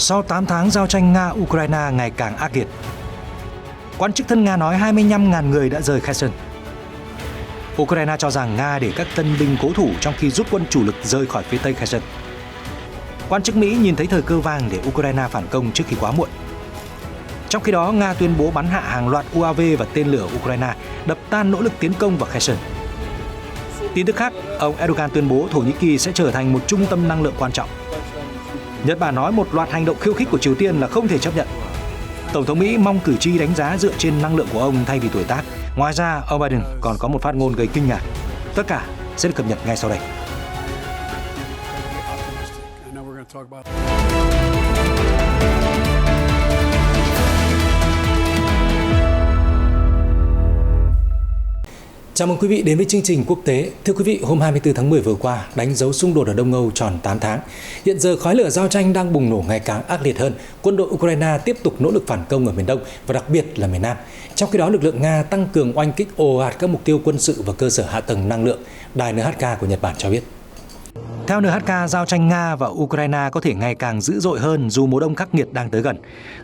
Sau 8 tháng giao tranh Nga-Ukraine ngày càng ác liệt, quan chức thân Nga nói 25.000 người đã rời Kherson. Ukraine cho rằng Nga để các tân binh cố thủ trong khi rút quân chủ lực rời khỏi phía tây Kherson. Quan chức Mỹ nhìn thấy thời cơ vàng để Ukraine phản công trước khi quá muộn. Trong khi đó, Nga tuyên bố bắn hạ hàng loạt UAV và tên lửa Ukraine, đập tan nỗ lực tiến công vào Kherson. Tin tức khác, ông Erdogan tuyên bố Thổ Nhĩ Kỳ sẽ trở thành một trung tâm năng lượng quan trọng. Nhật Bản nói một loạt hành động khiêu khích của Triều Tiên là không thể chấp nhận. Tổng thống Mỹ mong cử tri đánh giá dựa trên năng lượng của ông thay vì tuổi tác. Ngoài ra, ông Biden còn có một phát ngôn gây kinh ngạc. Tất cả sẽ được cập nhật ngay sau đây. Chào mừng quý vị đến với chương trình quốc tế. Thưa quý vị, hôm 24 tháng 10 vừa qua, đánh dấu xung đột ở Đông Âu tròn 8 tháng. Hiện giờ khói lửa giao tranh đang bùng nổ ngày càng ác liệt hơn. Quân đội Ukraine tiếp tục nỗ lực phản công ở miền Đông và đặc biệt là miền Nam. Trong khi đó, lực lượng Nga tăng cường oanh kích ồ ạt các mục tiêu quân sự và cơ sở hạ tầng năng lượng. Đài NHK của Nhật Bản cho biết. Theo NHK, giao tranh Nga và Ukraine có thể ngày càng dữ dội hơn dù mùa đông khắc nghiệt đang tới gần.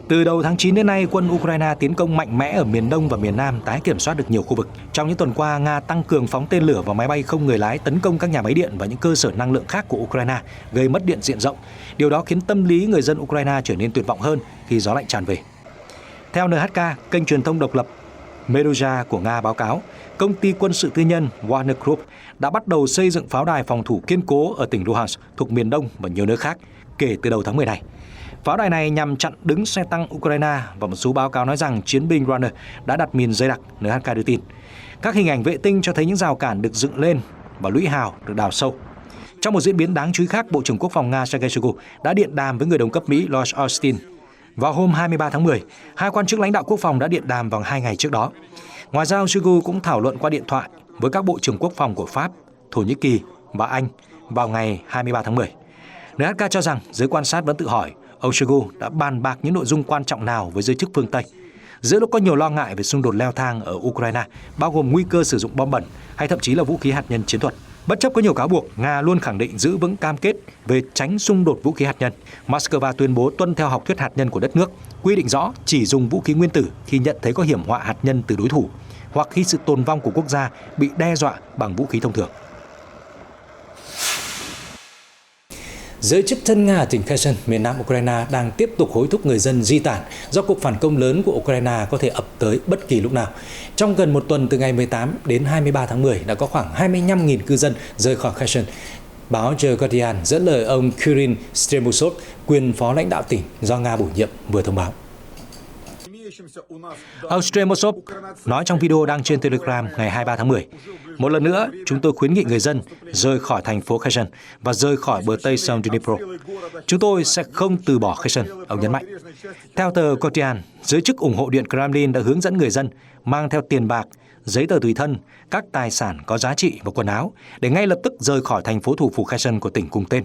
Từ đầu tháng 9 đến nay, quân Ukraine tiến công mạnh mẽ ở miền Đông và miền Nam, tái kiểm soát được nhiều khu vực. Trong những tuần qua, Nga tăng cường phóng tên lửa và máy bay không người lái tấn công các nhà máy điện và những cơ sở năng lượng khác của Ukraine, gây mất điện diện rộng. Điều đó khiến tâm lý người dân Ukraine trở nên tuyệt vọng hơn khi gió lạnh tràn về. Theo NHK, kênh truyền thông độc lập Meduza của Nga báo cáo, công ty quân sự tư nhân Wagner Group đã bắt đầu xây dựng pháo đài phòng thủ kiên cố ở tỉnh Luhansk thuộc miền Đông và nhiều nơi khác kể từ đầu tháng 10 này. Pháo đài này nhằm chặn đứng xe tăng Ukraine và một số báo cáo nói rằng chiến binh Runner đã đặt mìn dày đặc, NHK đưa tin. Các hình ảnh vệ tinh cho thấy những rào cản được dựng lên và lũy hào được đào sâu. Trong một diễn biến đáng chú ý khác, Bộ trưởng Quốc phòng Nga Sergei Shoigu đã điện đàm với người đồng cấp Mỹ Lloyd Austin. Vào hôm 23 tháng 10, hai quan chức lãnh đạo quốc phòng đã điện đàm vào 2 ngày trước đó. Ngoài ra, ông Shoigu cũng thảo luận qua điện thoại với các bộ trưởng quốc phòng của Pháp, Thổ Nhĩ Kỳ và Anh vào ngày 23 tháng 10. NHK cho rằng giới quan sát vẫn tự hỏi ông Shoigu đã bàn bạc những nội dung quan trọng nào với giới chức phương Tây. Giữa lúc có nhiều lo ngại về xung đột leo thang ở Ukraine, bao gồm nguy cơ sử dụng bom bẩn hay thậm chí là vũ khí hạt nhân chiến thuật. Bất chấp có nhiều cáo buộc, Nga luôn khẳng định giữ vững cam kết về tránh xung đột vũ khí hạt nhân. Moscow tuyên bố tuân theo học thuyết hạt nhân của đất nước, quy định rõ chỉ dùng vũ khí nguyên tử khi nhận thấy có hiểm họa hạt nhân từ đối thủ, hoặc khi sự tồn vong của quốc gia bị đe dọa bằng vũ khí thông thường. Giới chức thân Nga ở tỉnh Kherson, miền Nam Ukraine đang tiếp tục hối thúc người dân di tản do cuộc phản công lớn của Ukraine có thể ập tới bất kỳ lúc nào. Trong gần một tuần từ ngày 18 đến 23 tháng 10 đã có khoảng 25.000 cư dân rời khỏi Kherson. Báo The Guardian dẫn lời ông Kirill Stremusov, quyền phó lãnh đạo tỉnh do Nga bổ nhiệm, vừa thông báo. Ông Stremusov nói trong video đăng trên Telegram ngày 23 tháng 10. Một lần nữa, chúng tôi khuyến nghị người dân rời khỏi thành phố Kherson và rời khỏi bờ Tây sông Dnipro. Chúng tôi sẽ không từ bỏ Kherson, ông nhấn mạnh. Theo tờ Guardian, giới chức ủng hộ Điện Kremlin đã hướng dẫn người dân mang theo tiền bạc, giấy tờ tùy thân, các tài sản có giá trị và quần áo để ngay lập tức rời khỏi thành phố thủ phủ Kherson của tỉnh cùng tên.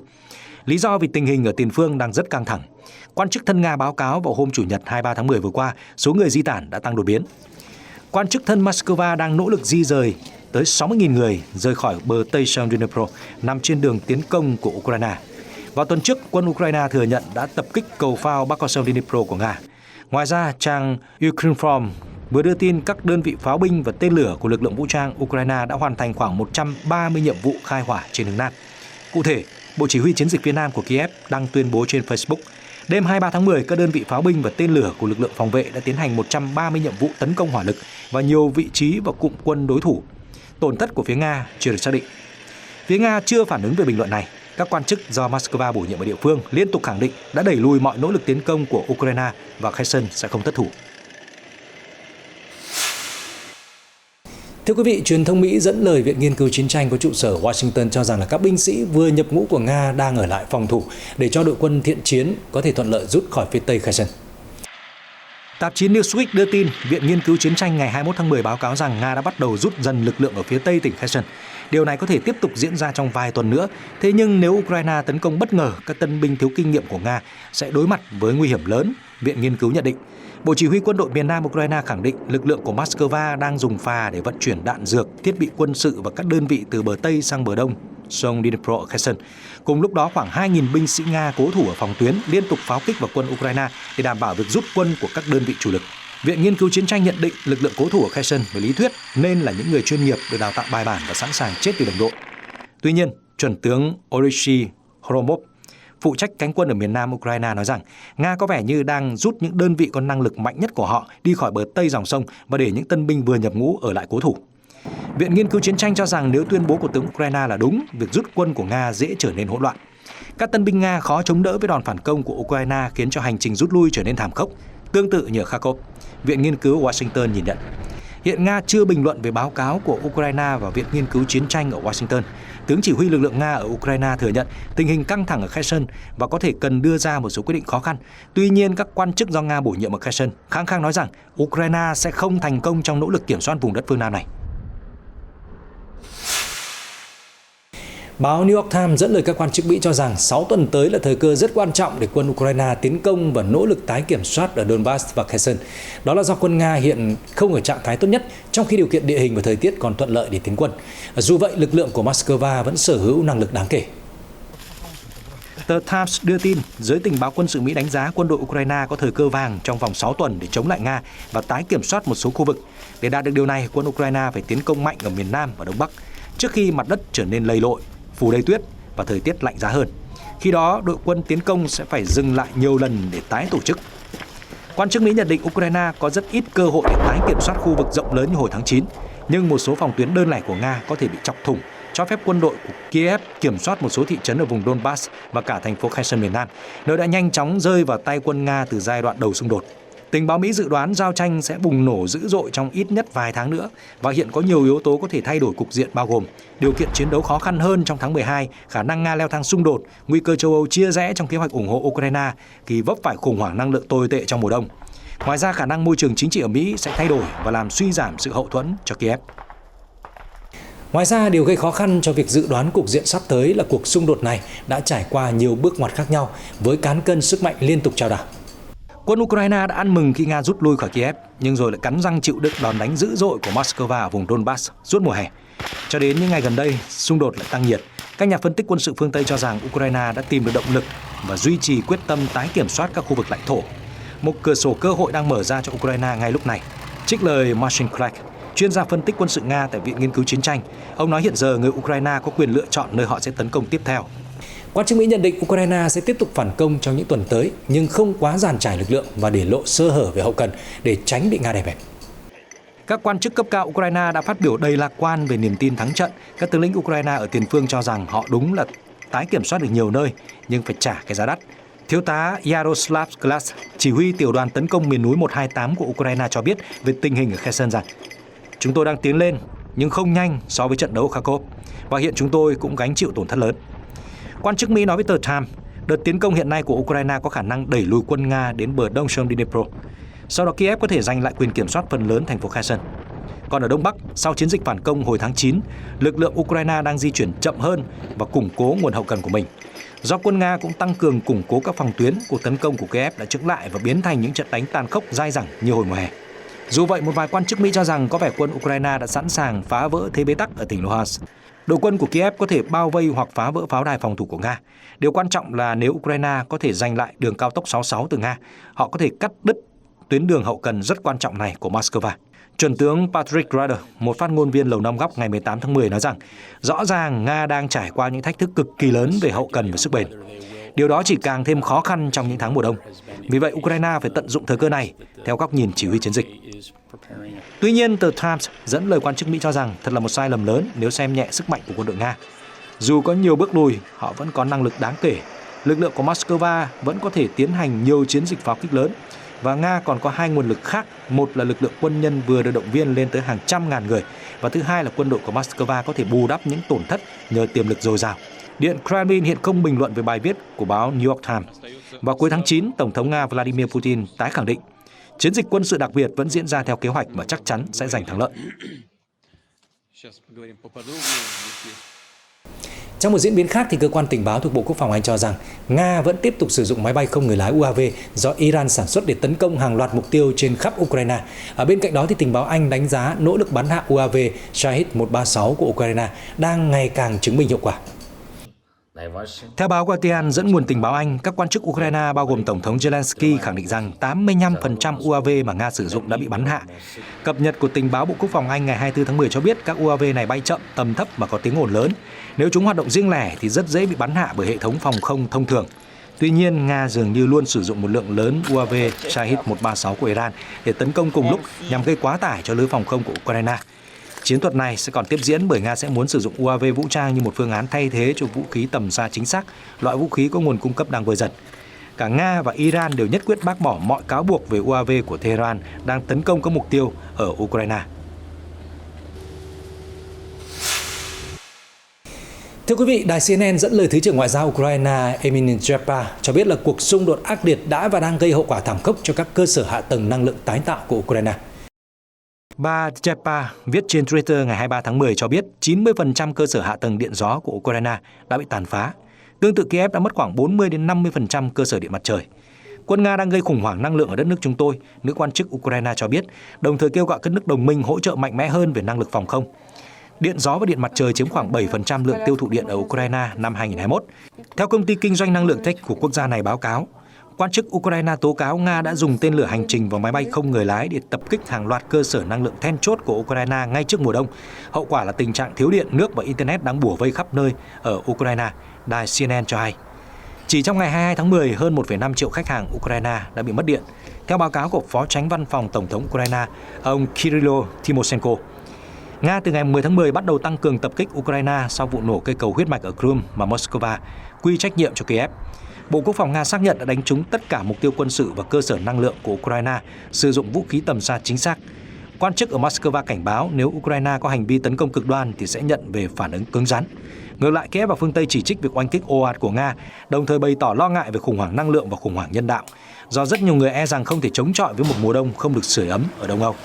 Lý do vì tình hình ở tiền phương đang rất căng thẳng. Quan chức thân Nga báo cáo vào hôm Chủ nhật 23 tháng 10 vừa qua, số người di tản đã tăng đột biến. Quan chức thân Moscow đang nỗ lực di rời tới 60.000 người rời khỏi bờ Tây sông Dnipro nằm trên đường tiến công của Ukraine. Vào tuần trước, quân Ukraine thừa nhận đã tập kích cầu phao bắc qua sông Dnipro của Nga. Ngoài ra, trang Ukrinform vừa đưa tin các đơn vị pháo binh và tên lửa của lực lượng vũ trang Ukraine đã hoàn thành khoảng 130 nhiệm vụ khai hỏa trên hướng Nam. Cụ thể, Bộ Chỉ huy Chiến dịch phía Nam của Kiev đăng tuyên bố trên Facebook, đêm 23 tháng 10, các đơn vị pháo binh và tên lửa của lực lượng phòng vệ đã tiến hành 130 nhiệm vụ tấn công hỏa lực vào nhiều vị trí và cụm quân đối thủ. Tổn thất của phía Nga chưa được xác định. Phía Nga chưa phản ứng về bình luận này. Các quan chức do Moscow bổ nhiệm ở địa phương liên tục khẳng định đã đẩy lùi mọi nỗ lực tiến công của Ukraine và Kherson sẽ không thất thủ. Thưa quý vị, truyền thông Mỹ dẫn lời Viện Nghiên cứu Chiến tranh có trụ sở Washington cho rằng là các binh sĩ vừa nhập ngũ của Nga đang ở lại phòng thủ để cho đội quân thiện chiến có thể thuận lợi rút khỏi phía tây Kherson. Tạp chí Newsweek đưa tin Viện Nghiên cứu Chiến tranh ngày 21 tháng 10 báo cáo rằng Nga đã bắt đầu rút dần lực lượng ở phía tây tỉnh Kherson. Điều này có thể tiếp tục diễn ra trong vài tuần nữa. Thế nhưng nếu Ukraine tấn công bất ngờ, các tân binh thiếu kinh nghiệm của Nga sẽ đối mặt với nguy hiểm lớn, Viện Nghiên cứu nhận định. Bộ Chỉ huy Quân đội miền Nam Ukraine khẳng định lực lượng của Moscow đang dùng phà để vận chuyển đạn dược, thiết bị quân sự và các đơn vị từ bờ Tây sang bờ Đông, sông Dnipro ở Kherson. Cùng lúc đó, khoảng 2.000 binh sĩ Nga cố thủ ở phòng tuyến liên tục pháo kích vào quân Ukraine để đảm bảo việc rút quân của các đơn vị chủ lực. Viện Nghiên cứu Chiến tranh nhận định lực lượng cố thủ ở Kherson về lý thuyết nên là những người chuyên nghiệp được đào tạo bài bản và sẵn sàng chết vì đồng đội. Tuy nhiên, chuẩn tướng Orysi Horomov, phụ trách cánh quân ở miền Nam Ukraine nói rằng Nga có vẻ như đang rút những đơn vị có năng lực mạnh nhất của họ đi khỏi bờ Tây dòng sông và để những tân binh vừa nhập ngũ ở lại cố thủ. Viện Nghiên cứu Chiến tranh cho rằng nếu tuyên bố của tướng Ukraine là đúng, việc rút quân của Nga dễ trở nên hỗn loạn. Các tân binh Nga khó chống đỡ với đòn phản công của Ukraine khiến cho hành trình rút lui trở nên thảm khốc, tương tự như ở Kharkov, Viện Nghiên cứu Washington nhìn nhận. Hiện Nga chưa bình luận về báo cáo của Ukraine và Viện Nghiên cứu Chiến tranh ở Washington. Tướng chỉ huy lực lượng Nga ở Ukraine thừa nhận tình hình căng thẳng ở Kherson và có thể cần đưa ra một số quyết định khó khăn. Tuy nhiên, các quan chức do Nga bổ nhiệm ở Kherson khăng khăng nói rằng Ukraine sẽ không thành công trong nỗ lực kiểm soát vùng đất phương Nam này. Báo New York Times dẫn lời các quan chức Mỹ cho rằng 6 tuần tới là thời cơ rất quan trọng để quân Ukraine tiến công và nỗ lực tái kiểm soát ở Donbass và Kherson. Đó là do quân Nga hiện không ở trạng thái tốt nhất, trong khi điều kiện địa hình và thời tiết còn thuận lợi để tiến quân. Dù vậy, lực lượng của Moscow vẫn sở hữu năng lực đáng kể. Tờ Times đưa tin, giới tình báo quân sự Mỹ đánh giá quân đội Ukraine có thời cơ vàng trong vòng 6 tuần để chống lại Nga và tái kiểm soát một số khu vực. Để đạt được điều này, quân Ukraine phải tiến công mạnh ở miền Nam và Đông Bắc, trước khi mặt đất trở nên lầy lội, phủ đầy tuyết và thời tiết lạnh giá hơn. Khi đó, đội quân tiến công sẽ phải dừng lại nhiều lần để tái tổ chức. Quan chức Mỹ nhận định Ukraine có rất ít cơ hội để tái kiểm soát khu vực rộng lớn như hồi tháng 9, nhưng một số phòng tuyến đơn lẻ của Nga có thể bị chọc thủng, cho phép quân đội của Kiev kiểm soát một số thị trấn ở vùng Donbass và cả thành phố Kherson miền Nam, nơi đã nhanh chóng rơi vào tay quân Nga từ giai đoạn đầu xung đột. Tình báo Mỹ dự đoán giao tranh sẽ bùng nổ dữ dội trong ít nhất vài tháng nữa và hiện có nhiều yếu tố có thể thay đổi cục diện, bao gồm điều kiện chiến đấu khó khăn hơn trong tháng 12, khả năng Nga leo thang xung đột, nguy cơ châu Âu chia rẽ trong kế hoạch ủng hộ Ukraine khi vấp phải khủng hoảng năng lượng tồi tệ trong mùa đông. Ngoài ra, khả năng môi trường chính trị ở Mỹ sẽ thay đổi và làm suy giảm sự hậu thuẫn cho Kiev. Ngoài ra, điều gây khó khăn cho việc dự đoán cục diện sắp tới là cuộc xung đột này đã trải qua nhiều bước ngoặt khác nhau với cán cân sức mạnh liên tục chao đảo. Quân Ukraine đã ăn mừng khi Nga rút lui khỏi Kiev, nhưng rồi lại cắn răng chịu đựng đòn đánh dữ dội của Moscow ở vùng Donbass suốt mùa hè. Cho đến những ngày gần đây, xung đột lại tăng nhiệt. Các nhà phân tích quân sự phương Tây cho rằng Ukraine đã tìm được động lực và duy trì quyết tâm tái kiểm soát các khu vực lãnh thổ. Một cửa sổ cơ hội đang mở ra cho Ukraine ngay lúc này. Trích lời Marcin Clark, chuyên gia phân tích quân sự Nga tại Viện Nghiên cứu Chiến tranh, ông nói hiện giờ người Ukraine có quyền lựa chọn nơi họ sẽ tấn công tiếp theo. Quan chức Mỹ nhận định Ukraine sẽ tiếp tục phản công trong những tuần tới, nhưng không quá dàn trải lực lượng và để lộ sơ hở về hậu cần để tránh bị Nga đè bẹp. Các quan chức cấp cao Ukraine đã phát biểu đầy lạc quan về niềm tin thắng trận. Các tướng lĩnh Ukraine ở tiền phương cho rằng họ đúng là tái kiểm soát được nhiều nơi, nhưng phải trả cái giá đắt. Thiếu tá Yaroslav Glas, chỉ huy tiểu đoàn tấn công miền núi 128 của Ukraine cho biết về tình hình ở Kherson rằng chúng tôi đang tiến lên, nhưng không nhanh so với trận đấu Kharkov, và hiện chúng tôi cũng gánh chịu tổn thất lớn. Quan chức Mỹ nói với tờ Times, đợt tiến công hiện nay của Ukraine có khả năng đẩy lùi quân Nga đến bờ đông sông Dnipro. Sau đó Kiev có thể giành lại quyền kiểm soát phần lớn thành phố Kherson. Còn ở Đông Bắc, sau chiến dịch phản công hồi tháng 9, lực lượng Ukraine đang di chuyển chậm hơn và củng cố nguồn hậu cần của mình. Do quân Nga cũng tăng cường củng cố các phòng tuyến, cuộc tấn công của Kiev đã chững lại và biến thành những trận đánh tàn khốc dai dẳng như hồi mùa hè. Dù vậy, một vài quan chức Mỹ cho rằng có vẻ quân Ukraine đã sẵn sàng phá vỡ thế bế tắc ở tỉnh Luhansk. Đội quân của Kiev có thể bao vây hoặc phá vỡ pháo đài phòng thủ của Nga. Điều quan trọng là nếu Ukraine có thể giành lại đường cao tốc 66 từ Nga, họ có thể cắt đứt tuyến đường hậu cần rất quan trọng này của Moscow. Chuẩn tướng Patrick Rader, một phát ngôn viên Lầu Năm Góc ngày 18 tháng 10 nói rằng rõ ràng Nga đang trải qua những thách thức cực kỳ lớn về hậu cần và sức bền. Điều đó chỉ càng thêm khó khăn trong những tháng mùa đông. Vì vậy, Ukraine phải tận dụng thời cơ này theo góc nhìn chỉ huy chiến dịch. Tuy nhiên, tờ Times dẫn lời quan chức Mỹ cho rằng thật là một sai lầm lớn nếu xem nhẹ sức mạnh của quân đội Nga. Dù có nhiều bước lùi, họ vẫn có năng lực đáng kể. Lực lượng của Moscow vẫn có thể tiến hành nhiều chiến dịch pháo kích lớn. Và Nga còn có hai nguồn lực khác. Một là lực lượng quân nhân vừa được động viên lên tới hàng trăm ngàn người. Và thứ hai là quân đội của Moscow có thể bù đắp những tổn thất nhờ tiềm lực dồi dào. Điện Kremlin hiện không bình luận về bài viết của báo New York Times. Vào cuối tháng 9, Tổng thống Nga Vladimir Putin tái khẳng định chiến dịch quân sự đặc biệt vẫn diễn ra theo kế hoạch và chắc chắn sẽ giành thắng lợi. Trong một diễn biến khác, thì cơ quan tình báo thuộc Bộ Quốc phòng Anh cho rằng Nga vẫn tiếp tục sử dụng máy bay không người lái UAV do Iran sản xuất để tấn công hàng loạt mục tiêu trên khắp Ukraine. Ở bên cạnh đó, thì tình báo Anh đánh giá nỗ lực bắn hạ UAV Shahed 136 của Ukraine đang ngày càng chứng minh hiệu quả. Theo báo Guardian dẫn nguồn tình báo Anh, các quan chức Ukraine bao gồm Tổng thống Zelensky khẳng định rằng 85% UAV mà Nga sử dụng đã bị bắn hạ. Cập nhật của tình báo Bộ Quốc phòng Anh ngày 24 tháng 10 cho biết các UAV này bay chậm, tầm thấp và có tiếng ồn lớn. Nếu chúng hoạt động riêng lẻ thì rất dễ bị bắn hạ bởi hệ thống phòng không thông thường. Tuy nhiên, Nga dường như luôn sử dụng một lượng lớn UAV Shahed 136 của Iran để tấn công cùng lúc nhằm gây quá tải cho lưới phòng không của Ukraine. Chiến thuật này sẽ còn tiếp diễn bởi Nga sẽ muốn sử dụng UAV vũ trang như một phương án thay thế cho vũ khí tầm xa chính xác, loại vũ khí có nguồn cung cấp đang vơi dần. Cả Nga và Iran đều nhất quyết bác bỏ mọi cáo buộc về UAV của Tehran đang tấn công các mục tiêu ở Ukraine. Thưa quý vị, đài CNN dẫn lời Thứ trưởng Ngoại giao Ukraine Emin Jepa cho biết là cuộc xung đột ác liệt đã và đang gây hậu quả thảm khốc cho các cơ sở hạ tầng năng lượng tái tạo của Ukraine. Bà Jepa viết trên Twitter ngày 23 tháng 10 cho biết 90% cơ sở hạ tầng điện gió của Ukraine đã bị tàn phá. Tương tự, Kiev đã mất khoảng 40-50% cơ sở điện mặt trời. Quân Nga đang gây khủng hoảng năng lượng ở đất nước chúng tôi, nữ quan chức Ukraine cho biết, đồng thời kêu gọi các nước đồng minh hỗ trợ mạnh mẽ hơn về năng lực phòng không. Điện gió và điện mặt trời chiếm khoảng 7% lượng tiêu thụ điện ở Ukraine năm 2021. Theo công ty kinh doanh năng lượng Tech của quốc gia này báo cáo, quan chức Ukraine tố cáo Nga đã dùng tên lửa hành trình và máy bay không người lái để tập kích hàng loạt cơ sở năng lượng then chốt của Ukraine ngay trước mùa đông. Hậu quả là tình trạng thiếu điện, nước và Internet đang bủa vây khắp nơi ở Ukraine, đài CNN cho hay. Chỉ trong ngày 22 tháng 10, hơn 1,5 triệu khách hàng Ukraine đã bị mất điện, theo báo cáo của Phó Chánh Văn phòng Tổng thống Ukraine, ông Kyrylo Tymoshenko. Nga từ ngày 10 tháng 10 bắt đầu tăng cường tập kích Ukraine sau vụ nổ cây cầu huyết mạch ở Crimea mà Moscow quy trách nhiệm cho Kiev. Bộ Quốc phòng Nga xác nhận đã đánh trúng tất cả mục tiêu quân sự và cơ sở năng lượng của Ukraine sử dụng vũ khí tầm xa chính xác. Quan chức ở Moscow cảnh báo nếu Ukraine có hành vi tấn công cực đoan thì sẽ nhận về phản ứng cứng rắn. Ngược lại, Kiev và phương Tây chỉ trích việc oanh kích ồ ạt của Nga, đồng thời bày tỏ lo ngại về khủng hoảng năng lượng và khủng hoảng nhân đạo, do rất nhiều người e rằng không thể chống chọi với một mùa đông không được sưởi ấm ở Đông Âu.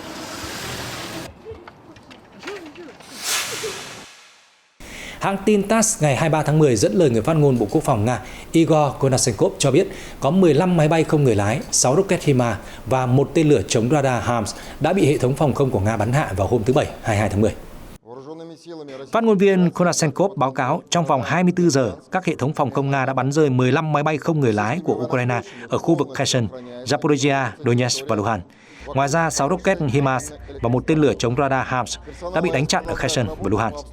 Hãng tin TASS ngày 23 tháng 10 dẫn lời người phát ngôn Bộ Quốc phòng Nga Igor Konashenkov cho biết có 15 máy bay không người lái, 6 rocket HIMARS và một tên lửa chống radar HARMS đã bị hệ thống phòng không của Nga bắn hạ vào hôm thứ Bảy 22 tháng 10. Phát ngôn viên Konashenkov báo cáo trong vòng 24 giờ, các hệ thống phòng không Nga đã bắn rơi 15 máy bay không người lái của Ukraine ở khu vực Kherson, Zaporizhia, Donetsk và Luhansk. Ngoài ra, 6 rocket HIMARS và một tên lửa chống radar HARMS đã bị đánh chặn ở Kherson và Luhansk.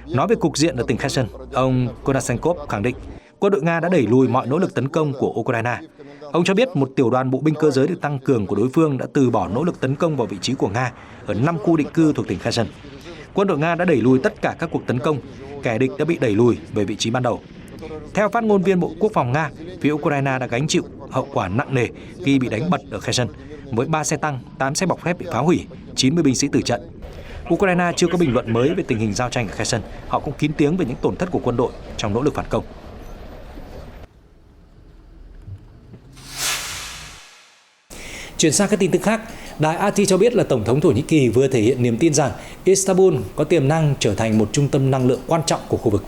Nói về cục diện ở tỉnh Kherson, ông Konashenkov khẳng định quân đội Nga đã đẩy lùi mọi nỗ lực tấn công của Ukraine. Ông cho biết một tiểu đoàn bộ binh cơ giới được tăng cường của đối phương đã từ bỏ nỗ lực tấn công vào vị trí của Nga ở 5 khu định cư thuộc tỉnh Kherson. Quân đội Nga đã đẩy lùi tất cả các cuộc tấn công, kẻ địch đã bị đẩy lùi về vị trí ban đầu. Theo phát ngôn viên Bộ Quốc phòng Nga, phía Ukraine đã gánh chịu hậu quả nặng nề khi bị đánh bật ở Kherson, với 3 xe tăng, 8 xe bọc thép bị phá hủy, 90 binh sĩ tử trận. Ukraine chưa có bình luận mới về tình hình giao tranh ở Kherson. Họ cũng kín tiếng về những tổn thất của quân đội trong nỗ lực phản công. Chuyển sang các tin tức khác, đài RT cho biết là Tổng thống Thổ Nhĩ Kỳ vừa thể hiện niềm tin rằng Istanbul có tiềm năng trở thành một trung tâm năng lượng quan trọng của khu vực.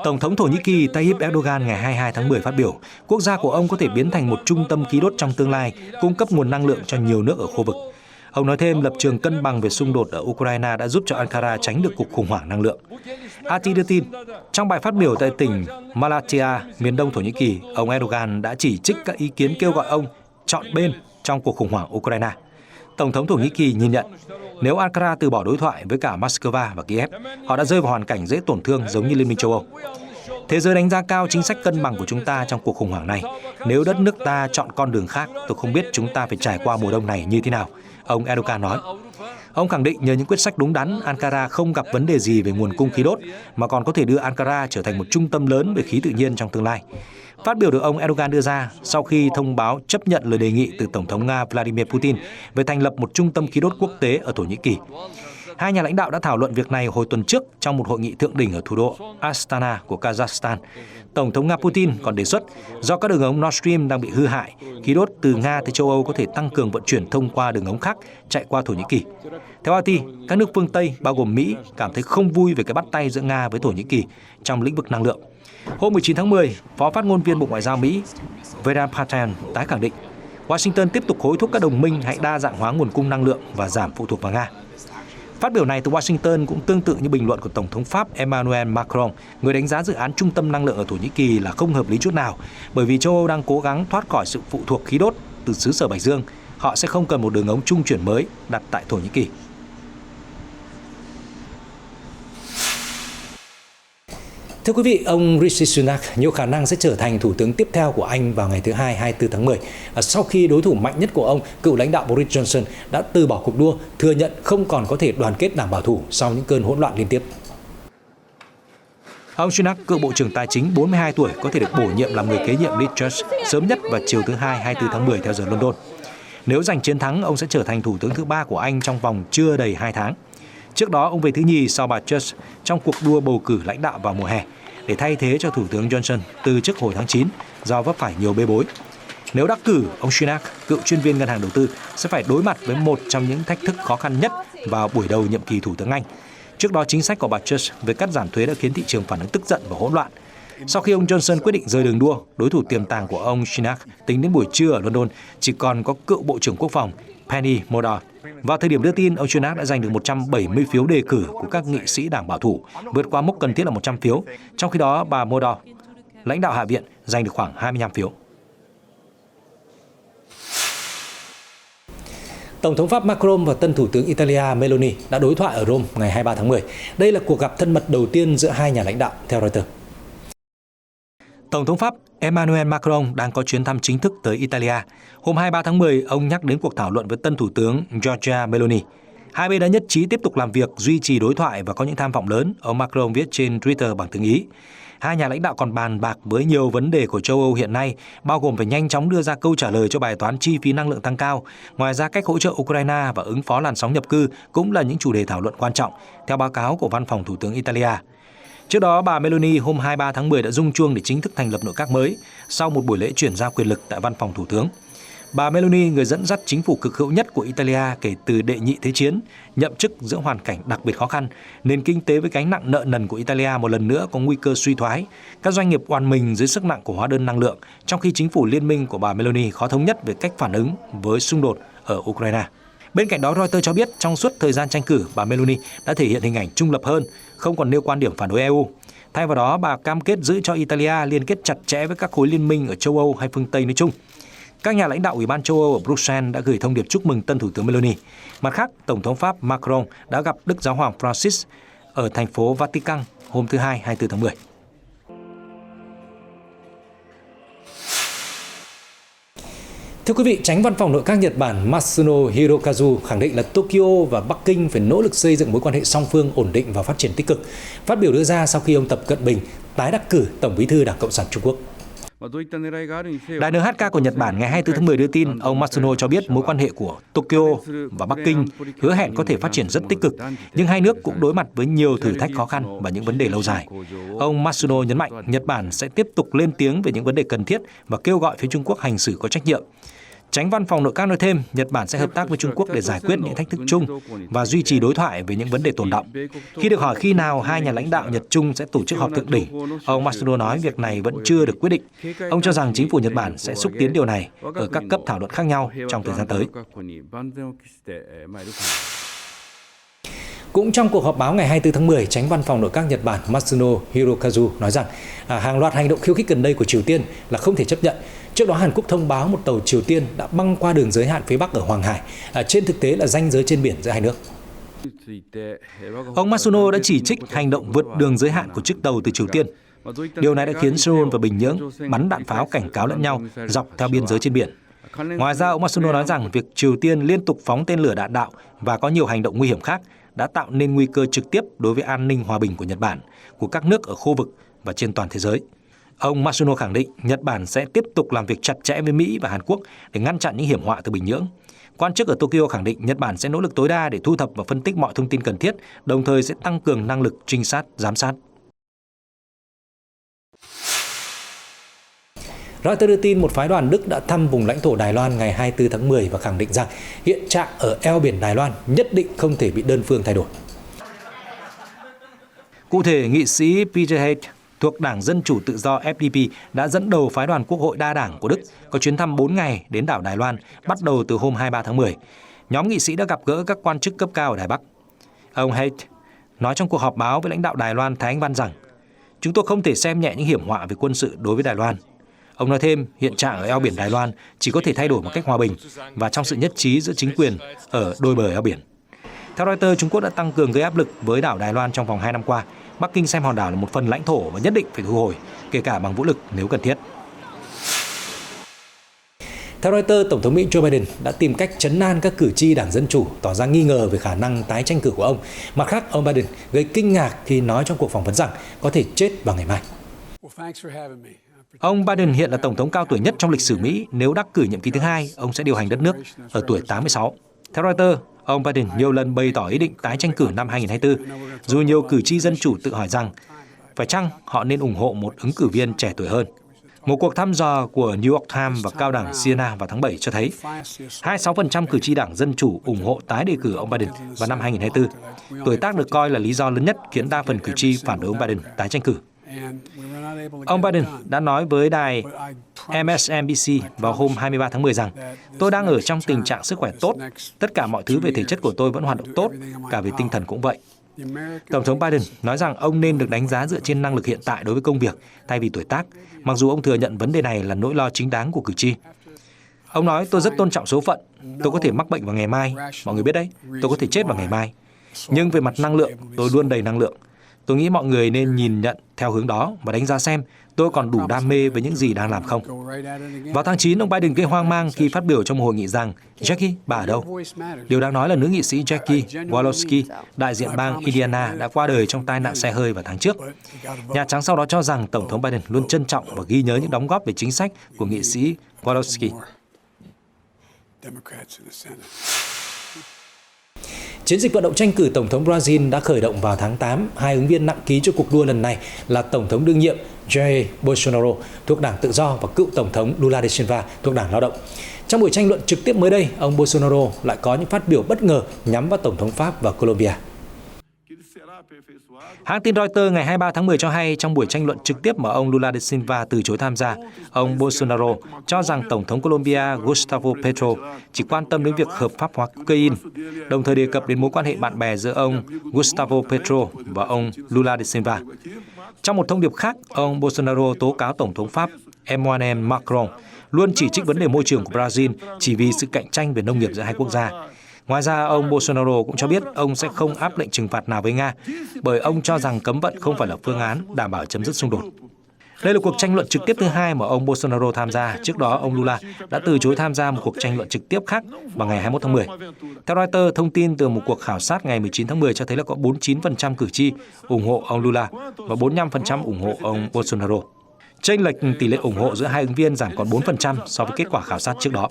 Tổng thống Thổ Nhĩ Kỳ Tayyip Erdogan ngày 22 tháng 10 phát biểu, quốc gia của ông có thể biến thành một trung tâm khí đốt trong tương lai, cung cấp nguồn năng lượng cho nhiều nước ở khu vực. Ông nói thêm lập trường cân bằng về xung đột ở Ukraine đã giúp cho Ankara tránh được cuộc khủng hoảng năng lượng. RT đưa tin, trong bài phát biểu tại tỉnh Malatya, miền đông Thổ Nhĩ Kỳ, ông Erdogan đã chỉ trích các ý kiến kêu gọi ông chọn bên trong cuộc khủng hoảng Ukraine. Tổng thống Thổ Nhĩ Kỳ nhìn nhận, nếu Ankara từ bỏ đối thoại với cả Moscow và Kiev, họ đã rơi vào hoàn cảnh dễ tổn thương giống như Liên minh châu Âu. Thế giới đánh giá cao chính sách cân bằng của chúng ta trong cuộc khủng hoảng này. Nếu đất nước ta chọn con đường khác, tôi không biết chúng ta phải trải qua mùa đông này như thế nào, ông Erdogan nói. Ông khẳng định nhờ những quyết sách đúng đắn, Ankara không gặp vấn đề gì về nguồn cung khí đốt, mà còn có thể đưa Ankara trở thành một trung tâm lớn về khí tự nhiên trong tương lai. Phát biểu được ông Erdogan đưa ra sau khi thông báo chấp nhận lời đề nghị từ Tổng thống Nga Vladimir Putin về thành lập một trung tâm khí đốt quốc tế ở Thổ Nhĩ Kỳ. Hai nhà lãnh đạo đã thảo luận việc này hồi tuần trước trong một hội nghị thượng đỉnh ở thủ đô Astana của Kazakhstan. Tổng thống Nga Putin còn đề xuất do các đường ống Nord Stream đang bị hư hại, khí đốt từ Nga tới châu Âu có thể tăng cường vận chuyển thông qua đường ống khác chạy qua Thổ Nhĩ Kỳ. Theo RT, các nước phương Tây, bao gồm Mỹ, cảm thấy không vui về cái bắt tay giữa Nga với Thổ Nhĩ Kỳ trong lĩnh vực năng lượng. Hôm 19 tháng 10, Phó phát ngôn viên Bộ Ngoại giao Mỹ Vedant Patel tái khẳng định Washington tiếp tục hối thúc các đồng minh hãy đa dạng hóa nguồn cung năng lượng và giảm phụ thuộc vào Nga. Phát biểu này từ Washington cũng tương tự như bình luận của Tổng thống Pháp Emmanuel Macron, người đánh giá dự án trung tâm năng lượng ở Thổ Nhĩ Kỳ là không hợp lý chút nào, bởi vì châu Âu đang cố gắng thoát khỏi sự phụ thuộc khí đốt từ xứ sở Bạch Dương. Họ sẽ không cần một đường ống trung chuyển mới đặt tại Thổ Nhĩ Kỳ. Thưa quý vị, ông Rishi Sunak nhiều khả năng sẽ trở thành thủ tướng tiếp theo của Anh vào ngày thứ Hai 24 tháng 10, sau khi đối thủ mạnh nhất của ông, cựu lãnh đạo Boris Johnson, đã từ bỏ cuộc đua, thừa nhận không còn có thể đoàn kết đảng bảo thủ sau những cơn hỗn loạn liên tiếp. Ông Sunak, cựu Bộ trưởng Tài chính 42 tuổi, có thể được bổ nhiệm làm người kế nhiệm Liz Truss sớm nhất vào chiều thứ Hai 24 tháng 10 theo giờ London. Nếu giành chiến thắng, ông sẽ trở thành thủ tướng thứ 3 của Anh trong vòng chưa đầy 2 tháng. Trước đó, ông về thứ nhì sau bà Truss trong cuộc đua bầu cử lãnh đạo vào mùa hè, để thay thế cho Thủ tướng Johnson từ chức hồi tháng 9 do vấp phải nhiều bê bối. Nếu đắc cử, ông Sunak, cựu chuyên viên ngân hàng đầu tư, sẽ phải đối mặt với một trong những thách thức khó khăn nhất vào buổi đầu nhiệm kỳ Thủ tướng Anh. Trước đó, chính sách của bà Truss về cắt giảm thuế đã khiến thị trường phản ứng tức giận và hỗn loạn. Sau khi ông Johnson quyết định rời đường đua, đối thủ tiềm tàng của ông Sunak tính đến buổi trưa ở London chỉ còn có cựu Bộ trưởng Quốc phòng Penny Mordaunt. Vào thời điểm đưa tin, ông Sunak đã giành được 170 phiếu đề cử của các nghị sĩ đảng bảo thủ, vượt qua mốc cần thiết là 100 phiếu. Trong khi đó, bà Mordaunt, lãnh đạo Hạ viện, giành được khoảng 25 phiếu. Tổng thống Pháp Macron và tân thủ tướng Italia Meloni đã đối thoại ở Rome ngày 23 tháng 10. Đây là cuộc gặp thân mật đầu tiên giữa hai nhà lãnh đạo, theo Reuters. Tổng thống Pháp Emmanuel Macron đang có chuyến thăm chính thức tới Italia. Hôm 23 tháng 10, ông nhắc đến cuộc thảo luận với tân thủ tướng Giorgia Meloni. Hai bên đã nhất trí tiếp tục làm việc, duy trì đối thoại và có những tham vọng lớn, ông Macron viết trên Twitter bằng tiếng Ý. Hai nhà lãnh đạo còn bàn bạc với nhiều vấn đề của châu Âu hiện nay, bao gồm phải nhanh chóng đưa ra câu trả lời cho bài toán chi phí năng lượng tăng cao. Ngoài ra, cách hỗ trợ Ukraine và ứng phó làn sóng nhập cư cũng là những chủ đề thảo luận quan trọng, theo báo cáo của Văn phòng Thủ tướng Italia. Trước đó, bà Meloni hôm 23 tháng 10 đã rung chuông để chính thức thành lập nội các mới sau một buổi lễ chuyển giao quyền lực tại Văn phòng Thủ tướng. Bà Meloni, người dẫn dắt chính phủ cực hữu nhất của Italia kể từ đệ nhị thế chiến, nhậm chức giữa hoàn cảnh đặc biệt khó khăn, nền kinh tế với gánh nặng nợ nần của Italia một lần nữa có nguy cơ suy thoái, các doanh nghiệp oàn mình dưới sức nặng của hóa đơn năng lượng, trong khi chính phủ liên minh của bà Meloni khó thống nhất về cách phản ứng với xung đột ở Ukraine. Bên cạnh đó, Reuters cho biết trong suốt thời gian tranh cử, bà Meloni đã thể hiện hình ảnh trung lập hơn, không còn nêu quan điểm phản đối EU. Thay vào đó, bà cam kết giữ cho Italia liên kết chặt chẽ với các khối liên minh ở châu Âu hay phương Tây nói chung. Các nhà lãnh đạo Ủy ban châu Âu ở Bruxelles đã gửi thông điệp chúc mừng tân thủ tướng Meloni. Mặt khác, Tổng thống Pháp Macron đã gặp Đức Giáo hoàng Francis ở thành phố Vatican hôm thứ Hai 24 tháng 10. Thưa quý vị, Chánh Văn phòng Nội các Nhật Bản Matsuno Hirokazu khẳng định là Tokyo và Bắc Kinh phải nỗ lực xây dựng mối quan hệ song phương ổn định và phát triển tích cực. Phát biểu đưa ra sau khi ông Tập Cận Bình tái đắc cử Tổng bí thư Đảng Cộng sản Trung Quốc. Đài NHK của Nhật Bản ngày 24 tháng 10 đưa tin, ông Matsuno cho biết mối quan hệ của Tokyo và Bắc Kinh hứa hẹn có thể phát triển rất tích cực, nhưng hai nước cũng đối mặt với nhiều thử thách khó khăn và những vấn đề lâu dài. Ông Matsuno nhấn mạnh Nhật Bản sẽ tiếp tục lên tiếng về những vấn đề cần thiết và kêu gọi phía Trung Quốc hành xử có trách nhiệm. Chánh Văn phòng Nội các nói thêm, Nhật Bản sẽ hợp tác với Trung Quốc để giải quyết những thách thức chung và duy trì đối thoại về những vấn đề tồn đọng. Khi được hỏi khi nào hai nhà lãnh đạo Nhật-Trung sẽ tổ chức họp thượng đỉnh, ông Matsuno nói việc này vẫn chưa được quyết định. Ông cho rằng chính phủ Nhật Bản sẽ xúc tiến điều này ở các cấp thảo luận khác nhau trong thời gian tới. Cũng trong cuộc họp báo ngày 24 tháng 10, Chánh Văn phòng Nội các Nhật Bản Matsuno Hirokazu nói rằng hàng loạt hành động khiêu khích gần đây của Triều Tiên là không thể chấp nhận. Trước đó, Hàn Quốc thông báo một tàu Triều Tiên đã băng qua đường giới hạn phía Bắc ở Hoàng Hải, trên thực tế là ranh giới trên biển giữa hai nước. Ông Matsuno đã chỉ trích hành động vượt đường giới hạn của chiếc tàu từ Triều Tiên. Điều này đã khiến Seoul và Bình Nhưỡng bắn đạn pháo cảnh cáo lẫn nhau dọc theo biên giới trên biển. Ngoài ra, ông Matsuno nói rằng việc Triều Tiên liên tục phóng tên lửa đạn đạo và có nhiều hành động nguy hiểm khác đã tạo nên nguy cơ trực tiếp đối với an ninh hòa bình của Nhật Bản, của các nước ở khu vực và trên toàn thế giới. Ông Matsuno khẳng định Nhật Bản sẽ tiếp tục làm việc chặt chẽ với Mỹ và Hàn Quốc để ngăn chặn những hiểm họa từ Bình Nhưỡng. Quan chức ở Tokyo khẳng định Nhật Bản sẽ nỗ lực tối đa để thu thập và phân tích mọi thông tin cần thiết, đồng thời sẽ tăng cường năng lực trinh sát, giám sát. Reuters đưa tin một phái đoàn Đức đã thăm vùng lãnh thổ Đài Loan ngày 24 tháng 10 và khẳng định rằng hiện trạng ở eo biển Đài Loan nhất định không thể bị đơn phương thay đổi. Cụ thể, nghị sĩ Peter Hayes thuộc Đảng Dân Chủ Tự do FDP đã dẫn đầu phái đoàn Quốc hội đa đảng của Đức có chuyến thăm 4 ngày đến đảo Đài Loan bắt đầu từ hôm 23 tháng 10. Nhóm nghị sĩ đã gặp gỡ các quan chức cấp cao ở Đài Bắc. Ông Hayes nói trong cuộc họp báo với lãnh đạo Đài Loan Thái Anh Văn rằng chúng tôi không thể xem nhẹ những hiểm họa về quân sự đối với Đài Loan. Ông nói thêm, hiện trạng ở eo biển Đài Loan chỉ có thể thay đổi một cách hòa bình và trong sự nhất trí giữa chính quyền ở đôi bờ eo biển. Theo Reuters, Trung Quốc đã tăng cường gây áp lực với đảo Đài Loan trong vòng 2 năm qua. Bắc Kinh xem hòn đảo là một phần lãnh thổ và nhất định phải thu hồi, kể cả bằng vũ lực nếu cần thiết. Theo Reuters, Tổng thống Mỹ Joe Biden đã tìm cách trấn an các cử tri Đảng Dân Chủ tỏ ra nghi ngờ về khả năng tái tranh cử của ông. Mặt khác, ông Biden gây kinh ngạc khi nói trong cuộc phỏng vấn rằng có thể chết vào ngày mai. Ông Biden hiện là Tổng thống cao tuổi nhất trong lịch sử Mỹ. Nếu đắc cử nhiệm kỳ thứ hai, ông sẽ điều hành đất nước ở tuổi 86. Theo Reuters, ông Biden nhiều lần bày tỏ ý định tái tranh cử năm 2024, dù nhiều cử tri Dân Chủ tự hỏi rằng phải chăng họ nên ủng hộ một ứng cử viên trẻ tuổi hơn. Một cuộc thăm dò của New York Times và cao đẳng Siena vào tháng 7 cho thấy 26% cử tri Đảng Dân Chủ ủng hộ tái đề cử ông Biden vào năm 2024. Tuổi tác được coi là lý do lớn nhất khiến đa phần cử tri phản đối ông Biden tái tranh cử. Ông Biden đã nói với đài MSNBC vào hôm 23 tháng 10 rằng tôi đang ở trong tình trạng sức khỏe tốt, tất cả mọi thứ về thể chất của tôi vẫn hoạt động tốt, cả về tinh thần cũng vậy. Tổng thống Biden nói rằng ông nên được đánh giá dựa trên năng lực hiện tại đối với công việc thay vì tuổi tác, mặc dù ông thừa nhận vấn đề này là nỗi lo chính đáng của cử tri. Ông nói tôi rất tôn trọng số phận, tôi có thể mắc bệnh vào ngày mai, mọi người biết đấy, tôi có thể chết vào ngày mai. Nhưng về mặt năng lượng, tôi luôn đầy năng lượng. Tôi nghĩ mọi người nên nhìn nhận theo hướng đó và đánh giá xem tôi còn đủ đam mê với những gì đang làm không. Vào tháng 9, ông Biden gây hoang mang khi phát biểu trong một hội nghị rằng Jackie, bà ở đâu? Điều đáng nói là nữ nghị sĩ Jackie Walorski, đại diện bang Indiana, đã qua đời trong tai nạn xe hơi vào tháng trước. Nhà Trắng sau đó cho rằng Tổng thống Biden luôn trân trọng và ghi nhớ những đóng góp về chính sách của nghị sĩ Walorski. Chiến dịch vận động tranh cử Tổng thống Brazil đã khởi động vào tháng 8. Hai ứng viên nặng ký cho cuộc đua lần này là Tổng thống đương nhiệm Jair Bolsonaro thuộc Đảng Tự do và cựu Tổng thống Lula da Silva thuộc Đảng Lao động. Trong buổi tranh luận trực tiếp mới đây, ông Bolsonaro lại có những phát biểu bất ngờ nhắm vào Tổng thống Pháp và Colombia. Hãng tin Reuters ngày 23 tháng 10 cho hay trong buổi tranh luận trực tiếp mà ông Lula da Silva từ chối tham gia, ông Bolsonaro cho rằng Tổng thống Colombia Gustavo Petro chỉ quan tâm đến việc hợp pháp hóa cocaine, đồng thời đề cập đến mối quan hệ bạn bè giữa ông Gustavo Petro và ông Lula da Silva. Trong một thông điệp khác, ông Bolsonaro tố cáo Tổng thống Pháp Emmanuel Macron luôn chỉ trích vấn đề môi trường của Brazil chỉ vì sự cạnh tranh về nông nghiệp giữa hai quốc gia. Ngoài ra, ông Bolsonaro cũng cho biết ông sẽ không áp lệnh trừng phạt nào với Nga, bởi ông cho rằng cấm vận không phải là phương án đảm bảo chấm dứt xung đột. Đây là cuộc tranh luận trực tiếp thứ hai mà ông Bolsonaro tham gia. Trước đó, ông Lula đã từ chối tham gia một cuộc tranh luận trực tiếp khác vào ngày 21 tháng 10. Theo Reuters, thông tin từ một cuộc khảo sát ngày 19 tháng 10 cho thấy là có 49% cử tri ủng hộ ông Lula và 45% ủng hộ ông Bolsonaro. Chênh lệch tỷ lệ ủng hộ giữa hai ứng viên giảm còn 4% so với kết quả khảo sát trước đó.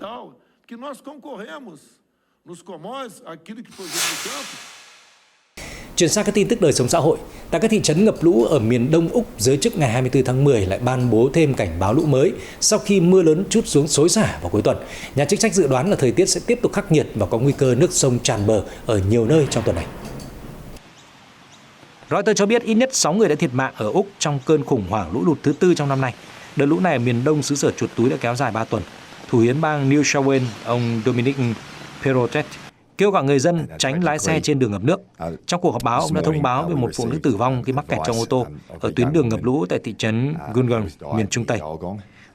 Chuyển sang các tin tức đời sống xã hội, tại các thị trấn ngập lũ ở miền Đông Úc, giới chức ngày 24 tháng 10 lại ban bố thêm cảnh báo lũ mới sau khi mưa lớn trút xuống xối xả vào cuối tuần. Nhà chức trách dự đoán là thời tiết sẽ tiếp tục khắc nghiệt và có nguy cơ nước sông tràn bờ ở nhiều nơi trong tuần này. Reuters cho biết ít nhất 6 người đã thiệt mạng ở Úc trong cơn khủng hoảng lũ lụt thứ tư trong năm nay. Đợt lũ này ở miền đông xứ sở chuột túi đã kéo dài 3 tuần. Thủ hiến bang New South Wales, ông Dominic Perrottet, kêu gọi người dân tránh lái xe trên đường ngập nước. Trong cuộc họp báo, ông đã thông báo về một phụ nữ tử vong khi mắc kẹt trong ô tô ở tuyến đường ngập lũ tại thị trấn Gungan, miền Trung Tây.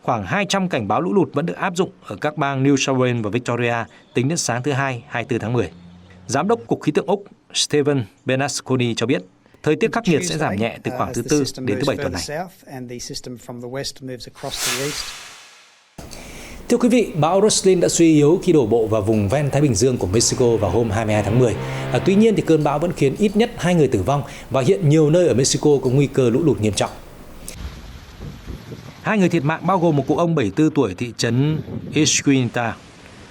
Khoảng 200 cảnh báo lũ lụt vẫn được áp dụng ở các bang New South Wales và Victoria tính đến sáng thứ Hai, 24 tháng 10. Giám đốc Cục Khí tượng Úc Stephen Benasconi cho biết, thời tiết khắc nghiệt sẽ giảm nhẹ từ khoảng thứ Tư đến thứ Bảy tuần này. Thưa quý vị, bão Roslyn đã suy yếu khi đổ bộ vào vùng ven Thái Bình Dương của Mexico vào hôm 22 tháng 10. Tuy nhiên, thì cơn bão vẫn khiến ít nhất 2 người tử vong và hiện nhiều nơi ở Mexico có nguy cơ lũ lụt nghiêm trọng. 2 người thiệt mạng bao gồm một cụ ông 74 tuổi thị trấn Esquinta.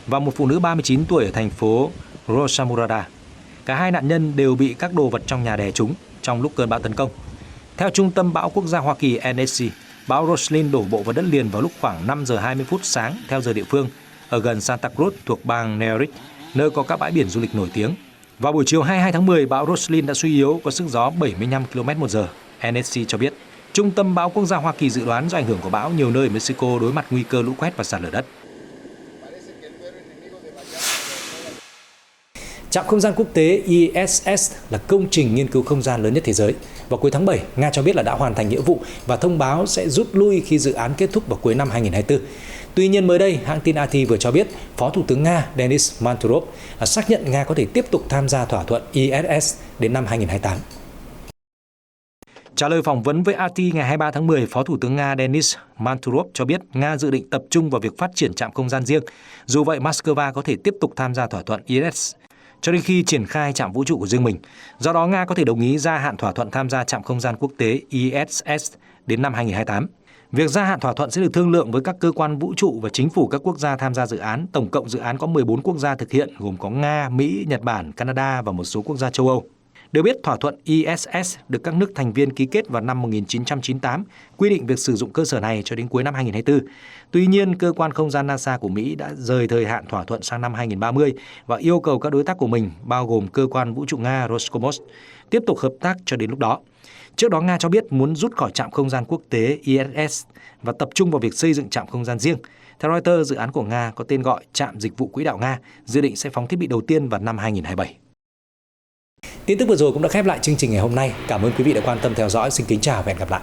và một phụ nữ 39 tuổi ở thành phố Rosamurada. Cả hai nạn nhân đều bị các đồ vật trong nhà đè trúng trong lúc cơn bão tấn công. Theo Trung tâm Bão Quốc gia Hoa Kỳ NSC, bão Roslyn đổ bộ vào đất liền vào lúc khoảng 5 giờ 20 phút sáng theo giờ địa phương ở gần Santa Cruz thuộc bang Nayarit, nơi có các bãi biển du lịch nổi tiếng. Vào buổi chiều 22 tháng 10, bão Roslyn đã suy yếu, có sức gió 75 km/h. NSC cho biết, Trung tâm Bão Quốc gia Hoa Kỳ dự đoán do ảnh hưởng của bão, nhiều nơi ở Mexico đối mặt nguy cơ lũ quét và sạt lở đất. Trạm không gian quốc tế ISS là công trình nghiên cứu không gian lớn nhất thế giới. Vào cuối tháng 7, Nga cho biết là đã hoàn thành nghĩa vụ và thông báo sẽ rút lui khi dự án kết thúc vào cuối năm 2024. Tuy nhiên mới đây, hãng tin RT vừa cho biết Phó Thủ tướng Nga Denis Manturov xác nhận Nga có thể tiếp tục tham gia thỏa thuận ISS đến năm 2028. Trả lời phỏng vấn với RT ngày 23 tháng 10, Phó Thủ tướng Nga Denis Manturov cho biết Nga dự định tập trung vào việc phát triển trạm không gian riêng. Dù vậy, Moscow có thể tiếp tục tham gia thỏa thuận ISS cho đến khi triển khai trạm vũ trụ của riêng mình. Do đó, Nga có thể đồng ý gia hạn thỏa thuận tham gia trạm không gian quốc tế ISS đến năm 2028. Việc gia hạn thỏa thuận sẽ được thương lượng với các cơ quan vũ trụ và chính phủ các quốc gia tham gia dự án. Tổng cộng dự án có 14 quốc gia thực hiện, gồm có Nga, Mỹ, Nhật Bản, Canada và một số quốc gia châu Âu. Được biết, thỏa thuận ISS được các nước thành viên ký kết vào năm 1998, quy định việc sử dụng cơ sở này cho đến cuối năm 2024. Tuy nhiên, cơ quan không gian NASA của Mỹ đã rời thời hạn thỏa thuận sang năm 2030 và yêu cầu các đối tác của mình, bao gồm cơ quan vũ trụ Nga Roscosmos, tiếp tục hợp tác cho đến lúc đó. Trước đó, Nga cho biết muốn rút khỏi trạm không gian quốc tế ISS và tập trung vào việc xây dựng trạm không gian riêng. Theo Reuters, dự án của Nga có tên gọi Trạm Dịch vụ Quỹ đạo Nga, dự định sẽ phóng thiết bị đầu tiên vào năm 2027. Tin tức vừa rồi cũng đã khép lại chương trình ngày hôm nay. Cảm ơn quý vị đã quan tâm theo dõi. Xin kính chào và hẹn gặp lại.